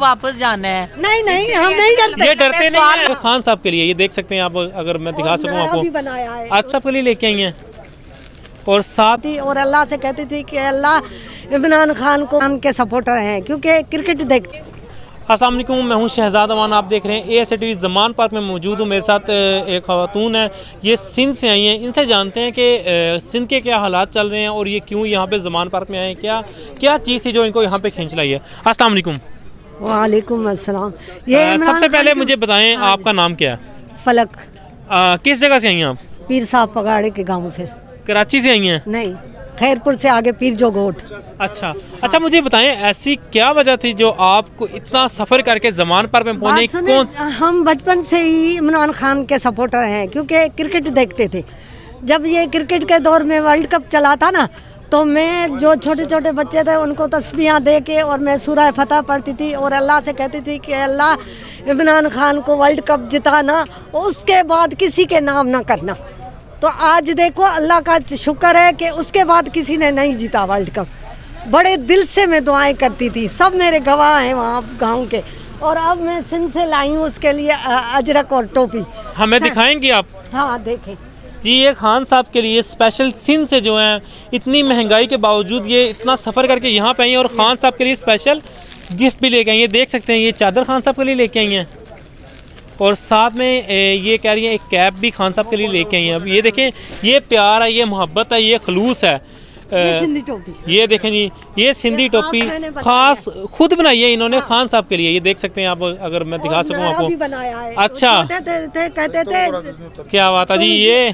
वापस जाना है। नहीं नहीं, हम नहीं डरते। ये डरते नहीं हैं। खान साहब के लिए ये देख सकते हैं आप, अगर मैं दिखा सकूं आपको, भी बनाया है आज साहब के लिए लेके आई हैं। और साथ थी और अल्लाह से कहती थी कि अल्लाह इमरान खान को के सपोर्टर हैं क्योंकि क्रिकेट देखते। अस्सलाम वालेकुम, मैं हूं शहजाद अमान, आप देख रहे हैं ASA TV ज़मान पार्क में मौजूद हूं। मेरे साथ एक ख़वातून है, ये सिंध से आई हैं। इनसे जानते हैं कि सिंध के क्या हालात चल रहे हैं और ये क्यों यहाँ पे ज़मान पार्क में आए हैं, क्या क्या चीज़ थी जो इनको यहाँ पे खींच लाई है। अस्सलाम वालेकुम। वालेकुम अस्सलाम। ये सबसे पहले मुझे बताएं आपका नाम क्या है? फलक। किस जगह से आई हैं आप? पीर साहब पगाड़े के गाँव से। कराची से आई हैं? नहीं, खैरपुर से आगे पीर जो गोट। अच्छा मुझे बताएं ऐसी क्या वजह थी जो आपको इतना सफ़र करके ज़मान पार्क में पहुंचे? कौन? हम बचपन से ही इमरान खान के सपोर्टर हैं क्योंकि क्रिकेट देखते थे। जब ये क्रिकेट के दौर में वर्ल्ड कप चला था ना, तो मैं जो छोटे छोटे बच्चे थे उनको तस्बीहां दे के और मैं सूरह फतह पढ़ती थी और अल्लाह से कहती थी कि अल्लाह इमरान खान को वर्ल्ड कप जिताना, उसके बाद किसी के नाम ना करना। तो आज देखो अल्लाह का शुक्र है कि उसके बाद किसी ने नहीं जीता वर्ल्ड कप। बड़े दिल से मैं दुआएं करती थी, सब मेरे गवाह हैं वहाँ गांव के। और अब मैं सिंध से लाई हूँ उसके लिए अजरक और टोपी। हमें दिखाएंगी आप? हाँ देखें जी, ये खान साहब के लिए स्पेशल सिंध से जो है, इतनी महंगाई के बावजूद ये इतना सफ़र करके यहाँ पे आई हैं और खान साहब के लिए स्पेशल गिफ्ट भी लेके आई हैं। देख सकते हैं ये चादर खान साहब के लिए लेके आई हैं और साथ में ये कह रही हैं एक कैप भी खान साहब के लिए लेके आई हैं। अब ये देखें, ये प्यार है, ये मोहब्बत है, ये खलूस है। सिंधी टोपी, ये देखें जी, ये सिंधी टोपी खास खुद बनाई है इन्होंने खान साहब के लिए। ये देख सकते हैं आप, अगर मैं दिखा सकूं आपको। भी बनाया है। अच्छा, कहते थे क्या बात है जी। ये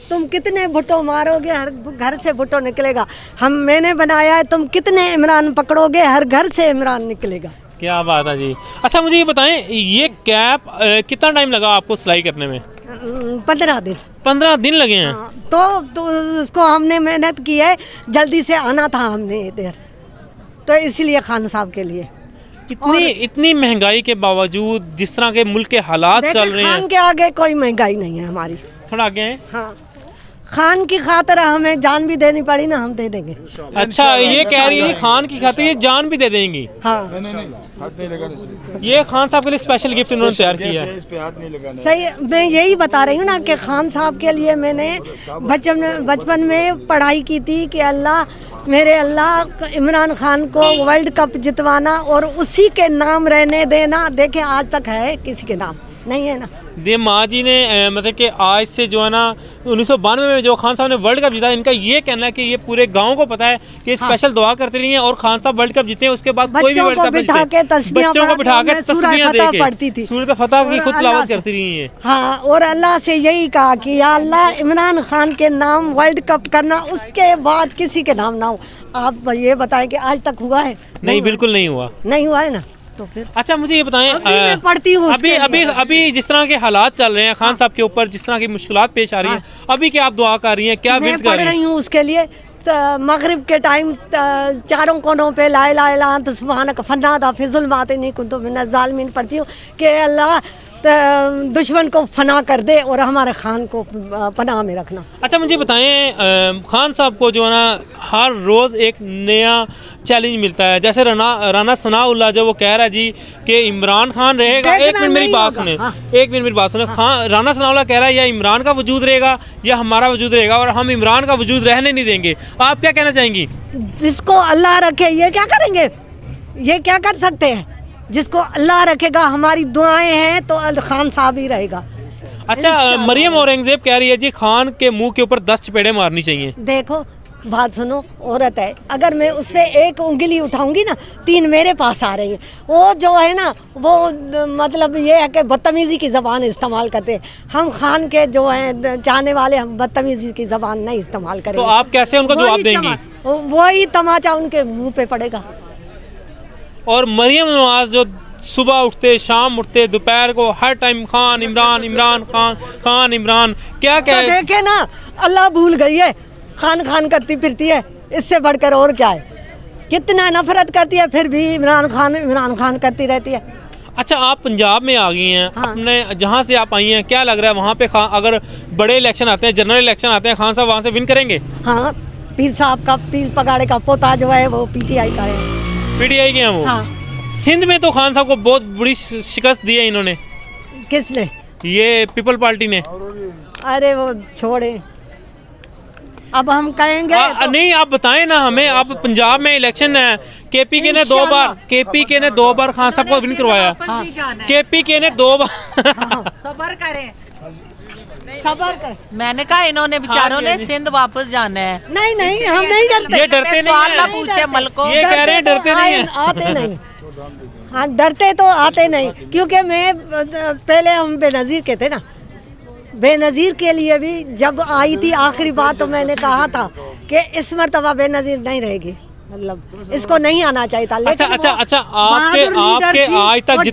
तुम कितने भुट्टो मारोगे हर घर से भुट्टो निकलेगा। मैंने बनाया है, तुम कितने इमरान पकड़ोगे हर घर से इमरान निकलेगा। क्या बात है जी। अच्छा मुझे ये बताएं, ये कैप कितना टाइम लगा आपको सिलाई करने में? 15 दिन। 15 दिन लगे हैं? हाँ, तो उसको हमने मेहनत की है, जल्दी से आना था हमने इधर, तो इसलिए खान साहब के लिए। इतनी महंगाई के बावजूद, जिस तरह के मुल्क के हालात चल रहे हैं, खान के आगे कोई महंगाई नहीं है हमारी। थोड़ा आगे हैं। हाँ, खान की खातिर हमें जान भी देनी पड़ी ना, हम दे देंगे। अच्छा, ये कह रही है खान की खातिर ये जान भी दे देंगी। हाँ, ये खान साहब के लिए स्पेशल गिफ्ट इन्होंने तैयार किया है। सही, मैं यही बता रही हूँ ना कि खान साहब के लिए मैंने बचपन में पढ़ाई की थी कि अल्लाह इमरान खान को वर्ल्ड कप जितवाना और उसी के नाम रहने देना। देखें आज तक है, किसी के नाम नहीं है ना। दे माँ जी ने मतलब कि आज से जो है ना 1992 में जो खान साहब ने वर्ल्ड कप जीता, इनका ये कहना है कि ये पूरे गांव को पता है कि स्पेशल दुआ करते रही हैं और खान साहब वर्ल्ड कप जीते हैं, उसके बाद कोई भी वर्ल्ड कप बिठा के बच्चों को बिठा के तस्बीहां दे के पढ़ती थी, सूरत फतह की खुद तिलावत करती रही हैं। हाँ, और अल्लाह से यही कहा कि या अल्लाह इमरान खान के नाम वर्ल्ड कप करना, उसके बाद किसी के नाम ना हो। आप ये बताएं कि आज तक हुआ है? नहीं, बिल्कुल नहीं हुआ। नहीं हुआ है ना, तो फिर। अच्छा मुझे ये बताएं, मैं पढ़ती हूँ अभी जिस तरह के हालात चल रहे हैं खान साहब के ऊपर, जिस तरह की मुश्किलात पेश आ रही हैं, अभी क्या आप दुआ कर रही हैं, क्या विर्द कर रही हैं? उसके लिए मगरिब के टाइम चारों कोनों पे ला इलाहा इल्ला अंत सुब्हानक फन्नादा फी ज़ुल्मात इन्नी कुन्तु मिनज़ ज़ालिमीन पढ़ती हूँ कि अल्लाह दुश्मन को फना कर दे और हमारे खान को पनाह में रखना। अच्छा मुझे बताएं, खान साहब को जो है ना हर रोज़ एक नया चैलेंज मिलता है। जैसे राना सनाउल्लाह जो वो कह रहा है जी कि इमरान खान रहेगा। एक मिनट मेरी बात सुने, एक मिनट मेरी बात सुने। राना सनाउल्लाह कह रहा है या इमरान का वजूद रहेगा या हमारा वजूद रहेगा और हम इमरान का वजूद रहने नहीं देंगे। आप क्या कहना चाहेंगी? जिसको अल्लाह रखे ये क्या करेंगे, ये क्या कर सकते हैं? जिसको अल्लाह रखेगा, हमारी दुआएं हैं तो खान साहब ही रहेगा। अच्छा, मरियम औरंगजेब कह रही है जी खान के मुंह के ऊपर 10 चपेड़े मारनी चाहिए। देखो बात सुनो, औरत है, अगर मैं उस पर एक उंगली उठाऊंगी ना, 3 मेरे पास आ रही है। वो जो है ना, वो मतलब ये है कि बदतमीज़ी की ज़बान इस्तेमाल करते हैं। हम खान के जो हैं चाहने वाले, हम बदतमीज़ी की ज़बान नहीं इस्तेमाल करेंगे। तो आप कैसे उनको जवाब देंगी? वही तमाचा उनके मुँह पे पड़ेगा। और मरियम नवाज जो सुबह उठते, शाम उठते, दोपहर को हर टाइम खान इमरान, इमरान खान, खान इमरान, क्या क्या तो देखे ना, अल्लाह भूल गई है, खान करती फिरती है, इससे बढ़कर और क्या है? कितना नफरत करती है, फिर भी इमरान खान करती रहती है। अच्छा, आप पंजाब में आ गई हैं। हाँ। अपने जहाँ से आप आई हैं, क्या लग रहा है वहाँ पे अगर बड़े इलेक्शन आते हैं, जनरल इलेक्शन आते हैं, खान साहब वहाँ से विन करेंगे? हाँ, पीर साहब का, पीर पगाड़े का पोता जो है वो PTI का है। PTI के हैं वो? हाँ। सिंध में तो खान साहब को बहुत बड़ी शिकस्त दी है इन्होंने, किसने? ये पीपल पार्टी ने। अरे वो छोड़े, अब हम कहेंगे तो... नहीं आप बताएं ना हमें, आप पंजाब में इलेक्शन है, केपीके ने 2 बार, केपीके ने 2 बार खान साहब को विन करवाया, केपीके ने 2 बार। सबर करें, सबर कर। मैंने कहा इन्होंने बेचारों ने सिंध वापस जाना है। नहीं नहीं, हम नहीं डरते। ये डरते नहीं सवाल ना हैं। पूछे मलको, ये कह रहे हैं डरते नहीं हैं। आते नहीं, हाँ डरते तो आते नहीं, क्योंकि मैं पहले हम बेनज़ीर के थे ना, बेनज़ीर के लिए भी जब आई थी आखिरी बात तो मैंने कहा था कि इस मरतबा बेनज़ीर नहीं रहेगी, मतलब इसको नहीं आना चाहिए था। अच्छा अच्छा अच्छा, आपके आज तक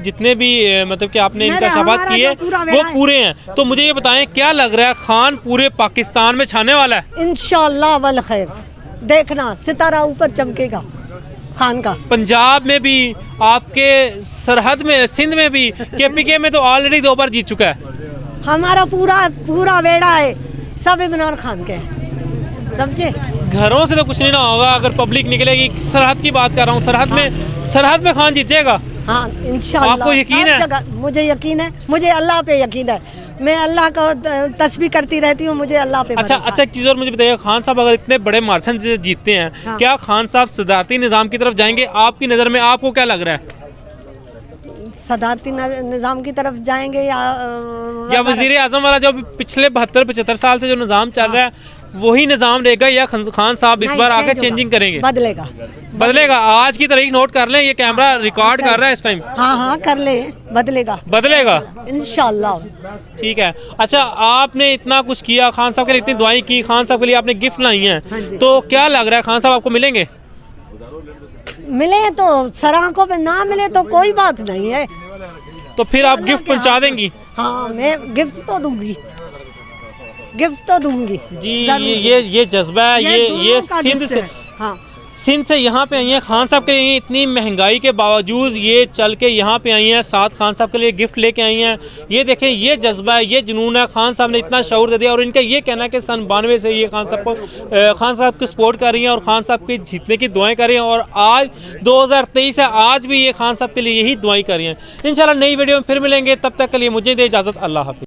जितने भी मतलब कि आपने इनका शबात किए वो पूरे हैं, तो मुझे ये बताएं क्या लग रहा है खान पूरे पाकिस्तान में छाने वाला है? इंशाअल्लाह वल खैर, देखना सितारा ऊपर चमकेगा खान का। पंजाब में भी, आपके सरहद में, सिंध में भी, केपीके में तो ऑलरेडी 2 बार जीत चुका है। हमारा पूरा बेड़ा है सब इमरान खान के, समझे? घरों से तो कुछ नहीं ना होगा अगर पब्लिक निकलेगी। सरहद की बात कर रहा हूँ, सरहद में खान जीत जाएगा। हाँ इंशाअल्लाह। आपको यकीन है? मुझे यकीन है, मुझे अल्लाह पे यकीन है, मैं अल्लाह का तस्बीह करती रहती हूँ, मुझे अल्लाह पे। अच्छा एक चीज़ और मुझे बताइए, खान साहब अगर इतने बड़े मार्जिन से जीतते हैं, हाँ। क्या खान साहब सदारती निज़ाम की तरफ जाएंगे? आपकी नज़र में आपको क्या लग रहा है? सदारती निज़ाम की तरफ जाएंगे या वज़ीर आज़म वाला जो पिछले 72-75 साल से जो निज़ाम चल रहा है वही निज़ाम रहेगा, या खान साहब इस बार आके चेंजिंग करेंगे? बदलेगा। आज की तारीख नोट कर लें, ये कैमरा रिकॉर्ड कर रहा है इस टाइम। हाँ कर ले, बदलेगा इंशाअल्लाह। ठीक है। अच्छा आपने इतना कुछ किया, खान साहब के लिए इतनी दुआएं की, खान साहब के लिए आपने गिफ्ट लाई हैं, तो क्या लग रहा है खान साहब आपको मिलेंगे? मिले तो सराहों पे, ना मिले तो कोई बात नहीं है। तो फिर आप गिफ्ट पहुंचा देंगी? हाँ मैं गिफ्ट तो दूंगी जी। ये जज्बा है, ये सिंध से, हाँ सिंध से यहाँ पे आई हैं खान साहब के लिए। इतनी महंगाई के बावजूद ये चल के यहाँ पे आई हैं, साथ खान साहब के लिए गिफ्ट लेके आई हैं। ये देखें, ये जज्बा है, ये जुनून है। खान साहब ने इतना शऊर दे दिया, और इनका ये कहना है कि सन 92 से ये खान साहब की सपोर्ट कर रही हैं और खान साहब के जीतने की दुआएं कर रही हैं, और आज 2023 है, आज भी ये खान साहब के लिए यही दुआएं कर रही हैं। इंशाल्लाह नई वीडियो में फिर मिलेंगे, तब तक के लिए मुझे दे इजाज़त। अल्लाह हाफ़िज़।